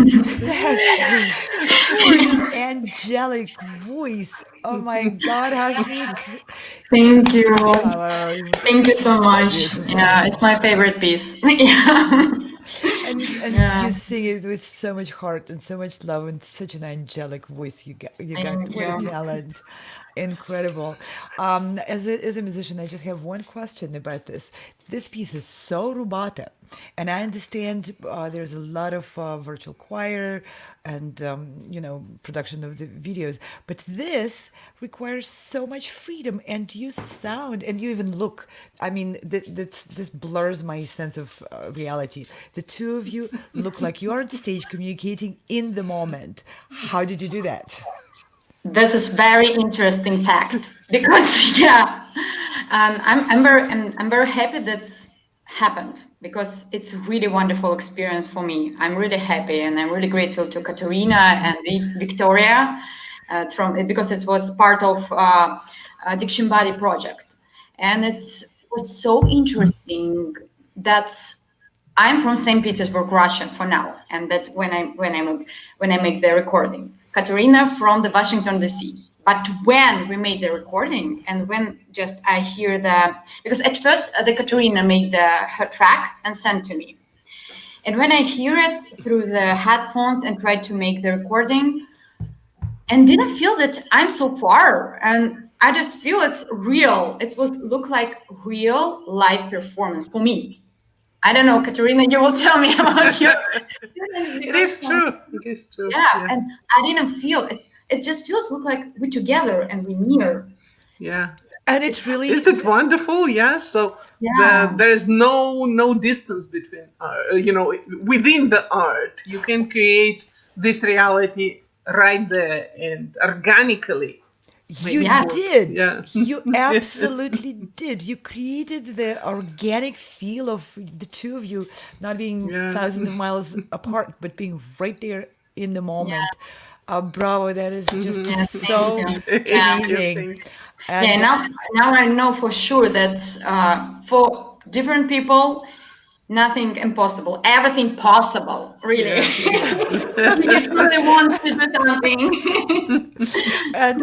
That's gorgeous, angelic voice. Oh my God, Asmik. Thank you. Bravo. Thank you so much. Beautiful. Yeah, it's my favorite piece. Yeah. And you sing it with so much heart and so much love and such an angelic voice you got. Thank What a you. talent. Incredible. As a musician, I just have one question about this. This piece is so rubato, and I understand there's a lot of virtual choir and production of the videos, but this requires so much freedom, and you sound and you even look. I mean, this blurs my sense of reality. The two of you look like you are on stage communicating in the moment. How did you do that? This is very interesting fact because I'm very happy that's happened because it's a really wonderful experience for me. I'm really happy and I'm really grateful to Katerina and Victoria because it was part of Diction Body project, and it was so interesting. I'm from St. Petersburg, Russia for now, and that when I make the recording, Katerina from the Washington DC. But when we made the recording, and when just I hear because at first the Katerina made her track and sent to me, and when I hear it through the headphones and tried to make the recording, and didn't feel that I'm so far, and I just feel it's real. It look like real live performance for me. I don't know, Katerina, you will tell me about your. It is true. It is true. Yeah, and I didn't feel it. It just look like we're together and we're near. Yeah. And it's really Isn't it wonderful? Yeah. So there is no distance between, within the art, you can create this reality right there and organically. You did. Yeah. You absolutely did. You created the organic feel of the two of you not being thousands of miles apart, but being right there in the moment. Bravo, that is just so amazing. And now I know for sure that for different people, nothing impossible, everything possible, really. You truly want to do something. And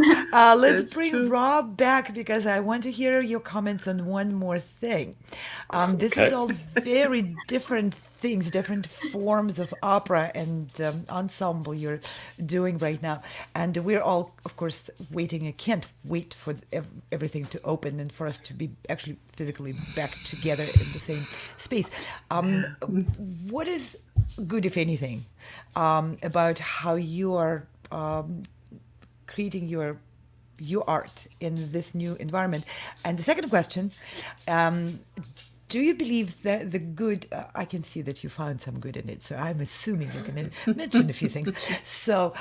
let's bring Rob back because I want to hear your comments on one more thing. This is all very different things, different forms of opera and ensemble you're doing right now. And we're all, of course, waiting. I can't wait for everything to open and for us to be actually physically back together in the same space. What is good, if anything, about how you are creating your art in this new environment? And the second question, do you believe that the good, I can see that you found some good in it, so I'm assuming you're going to mention a few things. So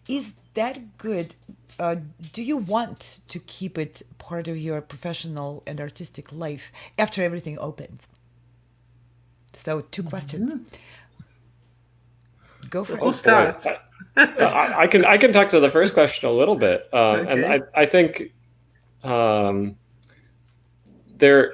is that good? Do you want to keep it part of your professional and artistic life after everything opens? So 2 questions. Go for it. Who starts? I can talk to the first question a little bit, and I think there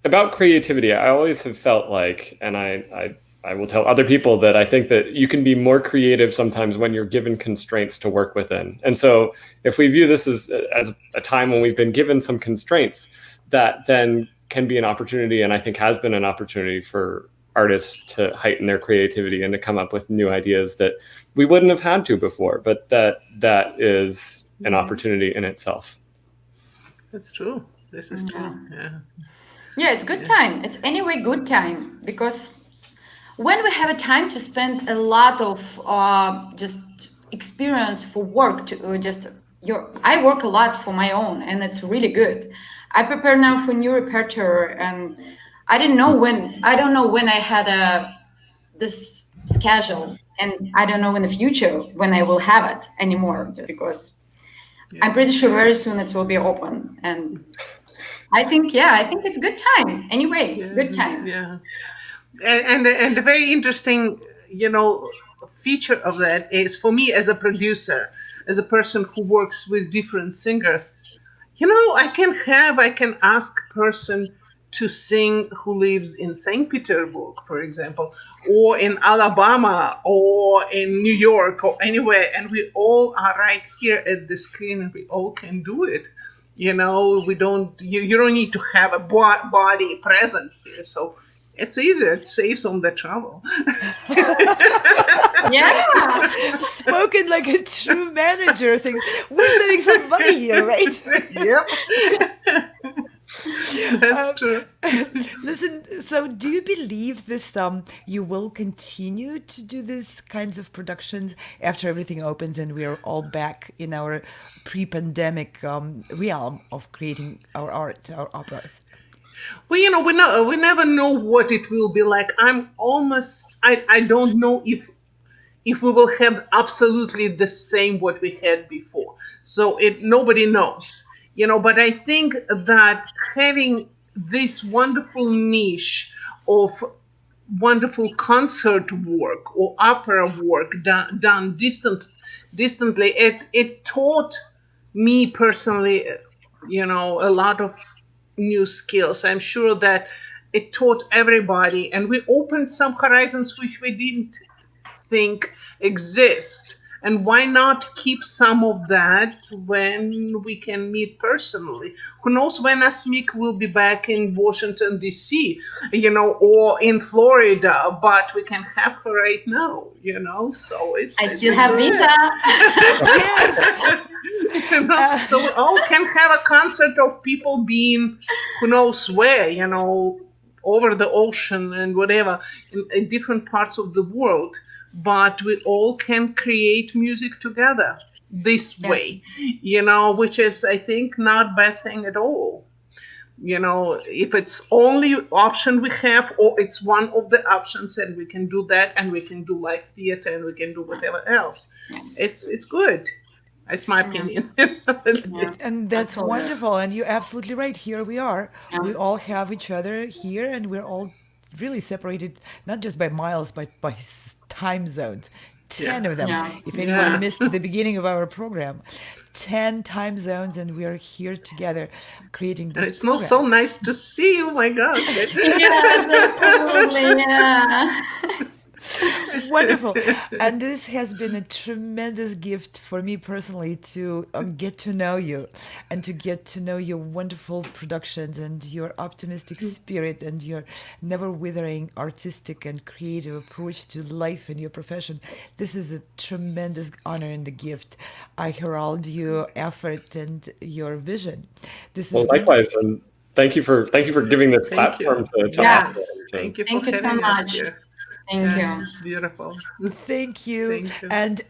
about creativity. I always have felt like, and I will tell other people that I think that you can be more creative sometimes when you're given constraints to work within. And so, if we view this as a time when we've been given some constraints, that then can be an opportunity, and I think has been an opportunity for artists to heighten their creativity and to come up with new ideas that we wouldn't have had to before, but that is an opportunity in itself. That's true. This is true. Yeah, it's good time. It's anyway good time, because when we have a time to spend a lot of just experience for work, I work a lot for my own, and it's really good. I prepare now for new repertoire, and I don't know when I had this schedule, and I don't know in the future when I will have it anymore, just because I'm pretty sure very soon it will be open. And I think it's a good time anyway. Good time. Yeah. And a very interesting, feature of that is, for me as a producer, as a person who works with different singers, I can ask a person to sing who lives in St. Petersburg, for example, or in Alabama, or in New York, or anywhere, and we all are right here at the screen, and we all can do it. You know, we don't. You don't need to have a body present here, so it's easy. It saves on the travel. Yeah. Spoken like a true manager. Thing. We're saving some money here, right? Yep. That's true. Listen, so do you believe this? You will continue to do these kinds of productions after everything opens and we are all back in our pre-pandemic realm of creating our art, our operas? Well, you know, we never know what it will be like. I don't know if we will have absolutely the same what we had before. So nobody knows, you know. But I think that having this wonderful niche of wonderful concert work or opera work done distantly, it taught me personally, you know, a lot of new skills. I'm sure that it taught everybody, and we opened some horizons which we didn't think exist. And why not keep some of that when we can meet personally? Who knows when Asmik will be back in Washington, D.C., you know, or in Florida, but we can have her right now, you know? So I still have Vita. Yes. You know? So we all can have a concert of people being who knows where, you know, over the ocean and whatever, in different parts of the world. But we all can create music together this way, you know, which is, I think, not a bad thing at all. You know, if it's only option we have, or it's one of the options, and we can do that, and we can do live theater, and we can do whatever else. It's good. It's my opinion. And that's wonderful. And you're absolutely right. Here we are. We all have each other here, and we're all really separated, not just by miles, but by time zones. 10 of them. If anyone missed the beginning of our program, 10 time zones, and we are here together creating this. It's not so nice to see you. My God. Yeah. Wonderful. And this has been a tremendous gift for me personally to get to know you and to get to know your wonderful productions and your optimistic spirit and your never withering artistic and creative approach to life and your profession. This is a tremendous honor and a gift. I herald your effort and your vision. This is likewise, and thank you for giving this platform to talk. Thank you. Thank you so much. Thank you. It's beautiful. Thank you. And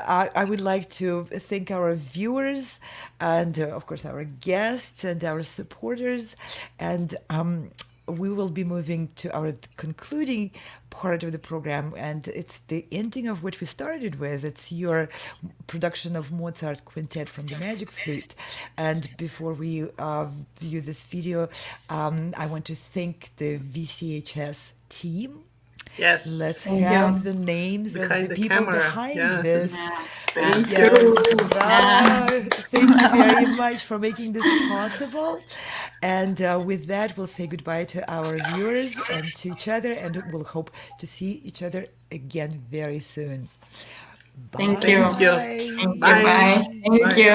I would like to thank our viewers and, of course, our guests and our supporters. And we will be moving to our concluding part of the program. And it's the ending of what we started with. It's your production of Mozart Quintet from the Magic Flute. And before we view this video, I want to thank the VCHS team. Yes. Let's have the names behind of the the people camera. behind this. Thank Yes, you. bravo. Thank you very much for making this possible. And with that, we'll say goodbye to our viewers and to each other, and we'll hope to see each other again very soon. Bye. Thank you. Thank you. Bye. Thank you.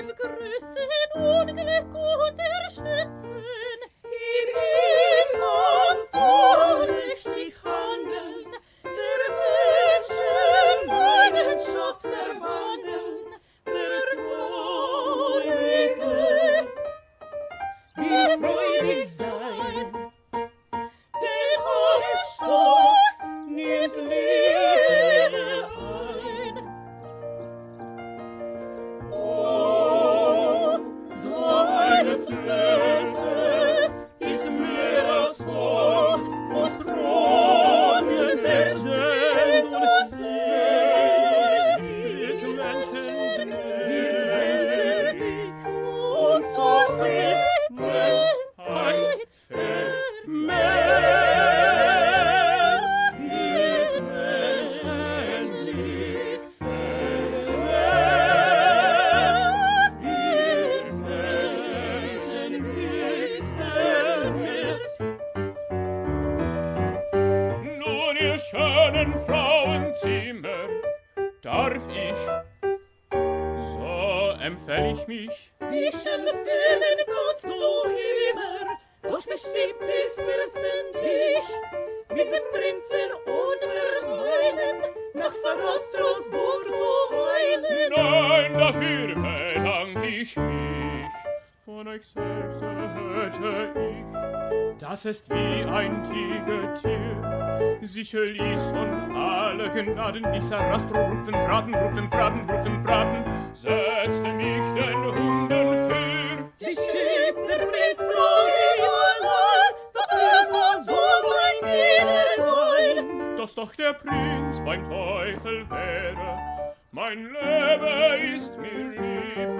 Im größten Unglück unterstützen. Schönen Frauenzimmer darf ich, so empfehl ich mich. Dich empfehlen kannst du immer, durch bestimmte Fürsten dich, mit dem Prinzen unverweilen, nach Sarastros zu eilen. Nein, dafür bedank ich mich, von euch selbst erhörte ich. Das ist wie ein Tigertier, sicher ließ von alle Gnaden die Sarastro rupfen, braten, setzte mich den Hunden für. Dich schützt der Prinz Troy allein, doch wirst du so sein Diener sein. Dass doch der Prinz beim Teufel wäre, mein Leben ist mir lieb,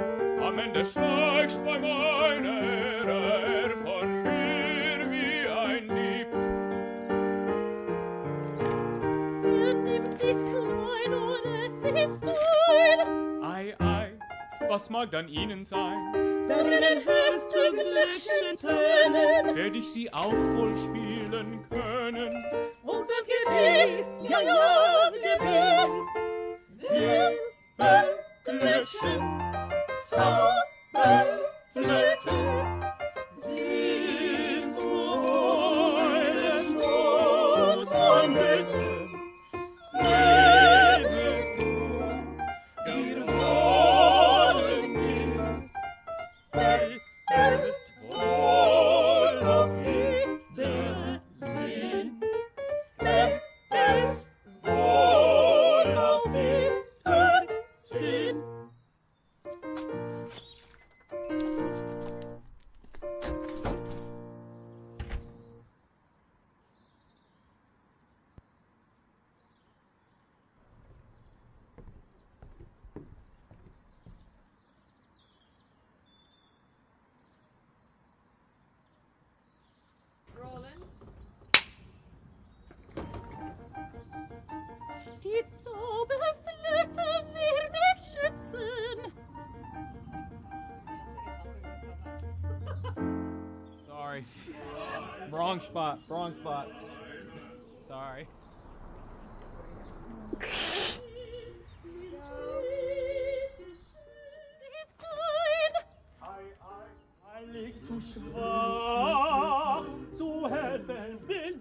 am Ende schleicht bei meiner Ehre von mir wie ein Dieb. Er nimmt dies klein und es ist dein. Ei, was mag dann Ihnen sein? Darinnen hörst du Glöckchen tönen, Werd ich sie auch wohl spielen können? und ganz gewiss, ja, gewiss. Silberglöckchen, Zauberflöten, sind zu euren Trosternöten. Wir wollen dir, helft wohl auf Wiedersehen. Helft wohl auf Wiedersehen. die Zauberflöte wird dich schützen. Sorry. Wrong spot. Sorry. Heilig zu schwach, zu helfen will.